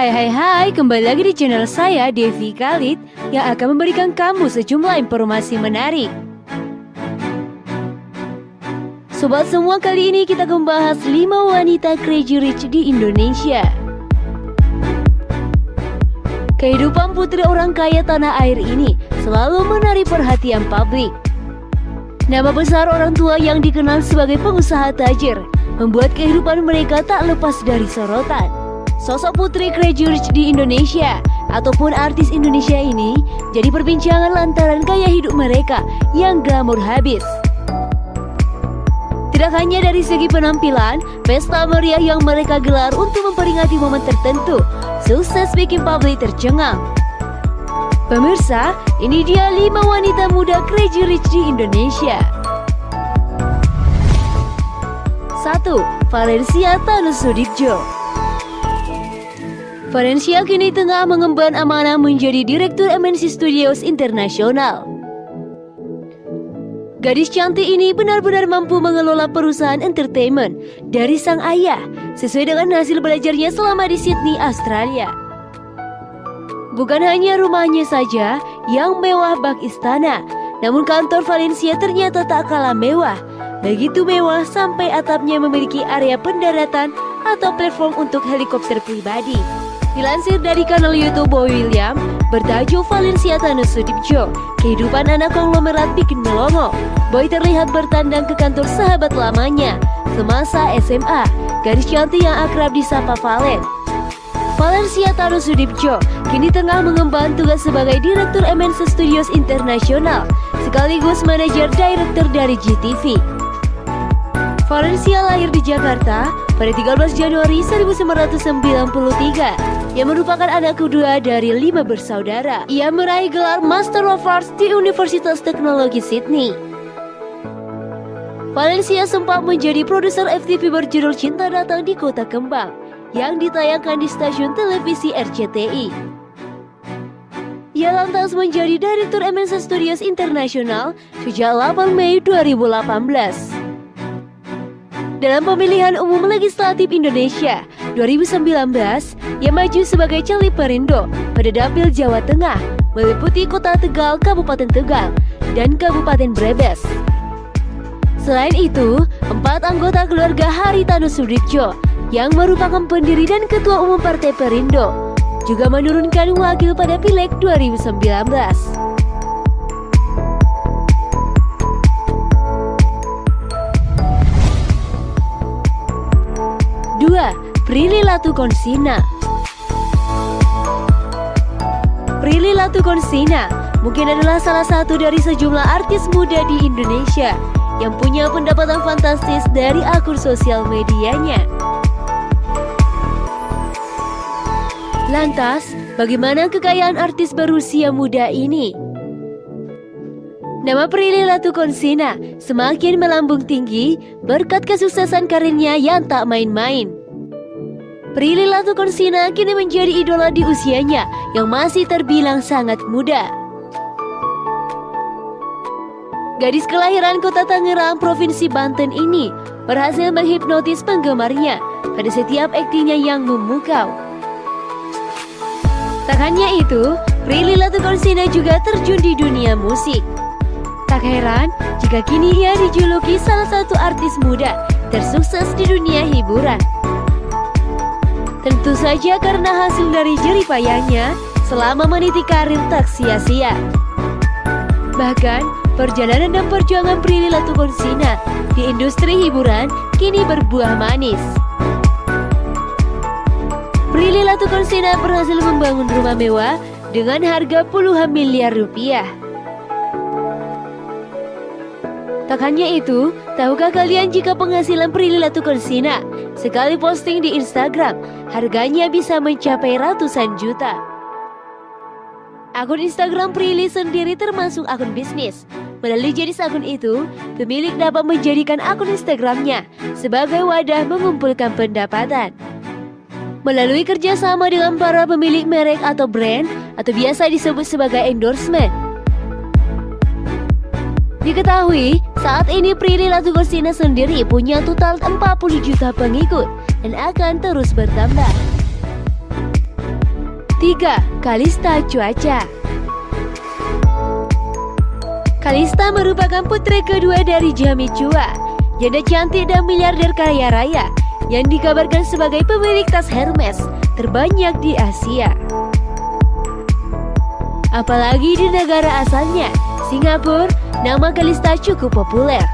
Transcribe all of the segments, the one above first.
Hai, kembali lagi di channel saya, Devi Khalid, yang akan memberikan kamu sejumlah informasi menarik. Sobat semua, kali ini kita akan membahas 5 wanita crazy rich di Indonesia. Kehidupan putri orang kaya tanah air ini selalu menarik perhatian publik. Nama besar orang tua yang dikenal sebagai pengusaha tajir membuat kehidupan mereka tak lepas dari sorotan. Sosok putri crazy rich di Indonesia ataupun artis Indonesia ini jadi perbincangan lantaran gaya hidup mereka yang glamor habis. Tidak hanya dari segi penampilan, pesta meriah yang mereka gelar untuk memperingati momen tertentu sukses bikin publik tercengang. Pemirsa, ini dia 5 wanita muda crazy rich di Indonesia. 1. Valencia Thanusudibjo. Valencia kini tengah mengemban amanah menjadi Direktur MNC Studios Internasional. Gadis cantik ini benar-benar mampu mengelola perusahaan entertainment dari sang ayah sesuai dengan hasil belajarnya selama di Sydney, Australia. Bukan hanya rumahnya saja yang mewah bak istana, namun kantor Valencia ternyata tak kalah mewah. Begitu mewah sampai atapnya memiliki area pendaratan atau platform untuk helikopter pribadi. Dilansir dari kanal YouTube Boy William bertajuk Valencia Thanusudibjo, kehidupan anak konglomerat bikin melongo. Boy terlihat bertandang ke kantor sahabat lamanya semasa SMA, gadis cantik yang akrab disapa Valen. Valencia Thanusudibjo kini tengah mengemban tugas sebagai Direktur MNC Studios Internasional sekaligus manajer direktur dari GTV. Valencia lahir di Jakarta pada 13 Januari 1993 yang merupakan anak kedua dari 5 bersaudara. Ia meraih gelar Master of Arts di Universitas Teknologi Sydney. Valencia sempat menjadi produser FTV berjudul Cinta Datang di Kota Kembang yang ditayangkan di stasiun televisi RCTI. Ia lantas menjadi Direktur MNC Studios Internasional sejak 8 Mei 2018. Dalam pemilihan umum legislatif Indonesia 2019, ia maju sebagai caleg Perindo pada Dapil Jawa Tengah, meliputi Kota Tegal, Kabupaten Tegal, dan Kabupaten Brebes. Selain itu, 4 anggota keluarga Hari Thanusudibjo yang merupakan pendiri dan Ketua Umum Partai Perindo juga menurunkan wakil pada Pileg 2019. 2. Prilly Latukonsina. Prilly Latukonsina mungkin adalah salah satu dari sejumlah artis muda di Indonesia yang punya pendapatan fantastis dari akun sosial medianya. Lantas, bagaimana kekayaan artis berusia muda ini? Nama Prilly Latukonsina semakin melambung tinggi berkat kesuksesan karirnya yang tak main-main. Prilly Latukonsina kini menjadi idola di usianya yang masih terbilang sangat muda. Gadis kelahiran Kota Tangerang, Provinsi Banten ini berhasil menghipnotis penggemarnya pada setiap aktingnya yang memukau. Tak hanya itu, Prilly Latukonsina juga terjun di dunia musik. Tak heran jika kini ia dijuluki salah satu artis muda tersukses di dunia hiburan. Tentu saja karena hasil dari jerih payahnya selama meniti karir tak sia-sia. Bahkan, perjalanan dan perjuangan Prilly Latukonsina di industri hiburan kini berbuah manis. Prilly Latukonsina berhasil membangun rumah mewah dengan harga puluhan miliar rupiah. Tak hanya itu, tahukah kalian jika penghasilan Prilly Latukonsina sekali posting di Instagram harganya bisa mencapai ratusan juta? Akun Instagram Prilly sendiri termasuk akun bisnis. Melalui jenis akun itu, pemilik dapat menjadikan akun Instagramnya sebagai wadah mengumpulkan pendapatan. Melalui kerjasama dengan para pemilik merek atau brand atau biasa disebut sebagai endorsement. Diketahui, saat ini Prilly Latukonsina sendiri punya total 40 juta pengikut dan akan terus bertambah. 3. Kalista Cuaca. Kalista merupakan putri kedua dari Jamie Chua, janda cantik dan miliarder kaya raya yang dikabarkan sebagai pemilik tas Hermes terbanyak di Asia. Apalagi di negara asalnya, Singapura, nama Kalista cukup populer.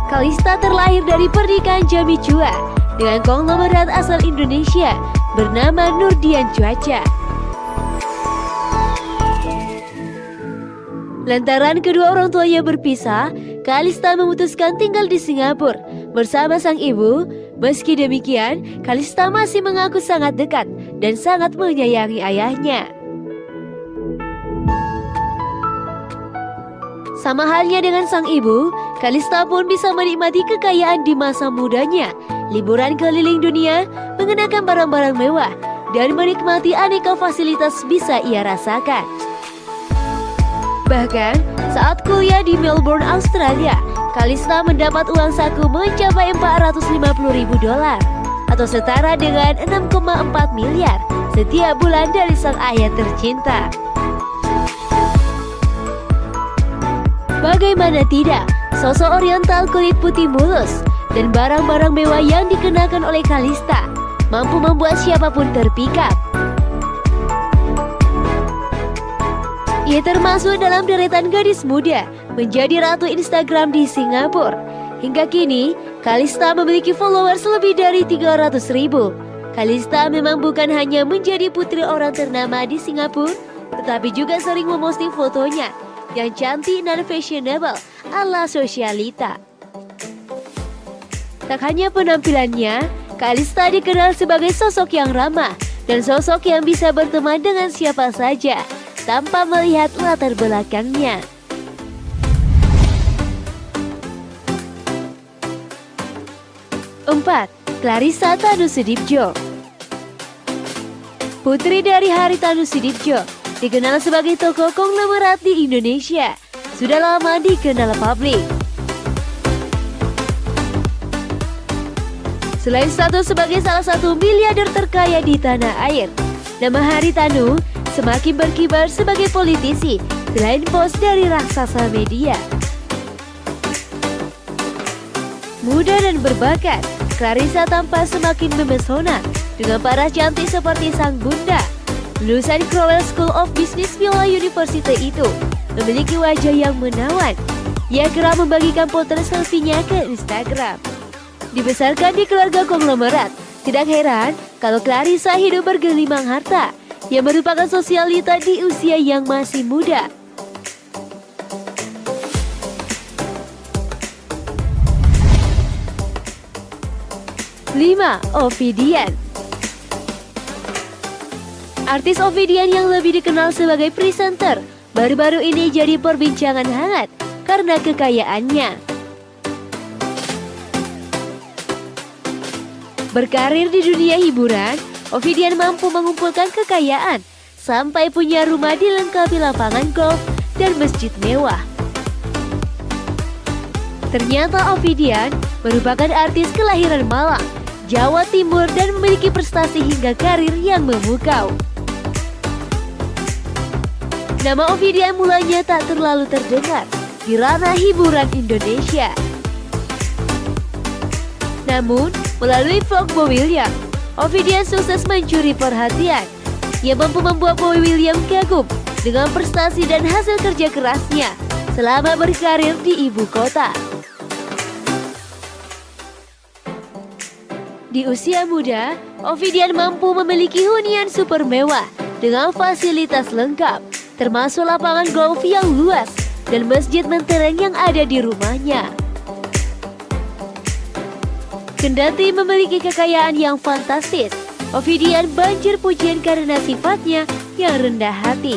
Kalista terlahir dari pernikahan Jamie Chua dengan konglomerat asal Indonesia bernama Nurdian Cuaca. Lantaran kedua orang tuanya berpisah, Kalista memutuskan tinggal di Singapura bersama sang ibu. Meski demikian, Kalista masih mengaku sangat dekat dan sangat menyayangi ayahnya. Sama halnya dengan sang ibu, Kalista pun bisa menikmati kekayaan di masa mudanya, liburan keliling dunia, mengenakan barang-barang mewah, dan menikmati aneka fasilitas bisa ia rasakan. Bahkan, saat kuliah di Melbourne, Australia, Kalista mendapat uang saku mencapai $450.000 atau setara dengan 6,4 miliar setiap bulan dari sang ayah tercinta. Bagaimana tidak, sosok oriental kulit putih mulus dan barang-barang mewah yang dikenakan oleh Kalista mampu membuat siapapun terpikat. Ia termasuk dalam deretan gadis muda menjadi ratu Instagram di Singapura. Hingga kini, Kalista memiliki followers lebih dari 300.000. Kalista memang bukan hanya menjadi putri orang ternama di Singapura, tetapi juga sering memposting fotonya yang cantik dan fashionable ala sosialita. Tak hanya penampilannya, Kalista dikenal sebagai sosok yang ramah dan sosok yang bisa berteman dengan siapa saja tanpa melihat latar belakangnya. Empat, Clarissa Tanusudibjo. Putri dari Haritanu Sudibjo, dikenal sebagai tokoh konglomerat di Indonesia, sudah lama dikenal publik. Selain status sebagai salah satu miliarder terkaya di tanah air, nama Haritanu semakin berkibar sebagai politisi selain bos dari raksasa media. Muda dan berbakat, Clarissa tampak semakin memesona dengan para cantik seperti sang bunda. Lulusan Crowell School of Business Villa University itu memiliki wajah yang menawan. Ia kerap membagikan potret selfie-nya ke Instagram. Dibesarkan di keluarga konglomerat, tidak heran kalau Clarissa hidup bergelimang harta, yang merupakan sosialita di usia yang masih muda. Lima, Ovidian. Artis Ovidian yang lebih dikenal sebagai presenter baru-baru ini jadi perbincangan hangat karena kekayaannya. Berkarir di dunia hiburan, Ovidian mampu mengumpulkan kekayaan sampai punya rumah dilengkapi lapangan golf dan masjid mewah. Ternyata Ovidian merupakan artis kelahiran Malang, Jawa Timur dan memiliki prestasi hingga karir yang memukau. Nama Ovidian mulanya tak terlalu terdengar di ranah hiburan Indonesia. Namun, melalui vlog Boy William, Ovidian sukses mencuri perhatian. Ia mampu membuat Boy William kagum dengan prestasi dan hasil kerja kerasnya selama berkarir di ibu kota. Di usia muda, Ovidian mampu memiliki hunian super mewah dengan fasilitas lengkap, termasuk lapangan golf yang luas dan masjid mentereng yang ada di rumahnya. Kendati memiliki kekayaan yang fantastis, Ovidian banjir pujian karena sifatnya yang rendah hati.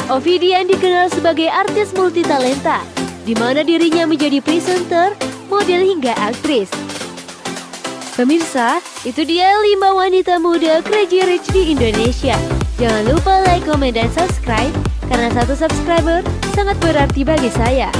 Ovidian dikenal sebagai artis multitalenta, di mana dirinya menjadi presenter, model hingga aktris. Pemirsa, itu dia 5 wanita muda crazy rich di Indonesia. Jangan lupa like, komen, dan subscribe, karena satu subscriber sangat berarti bagi saya.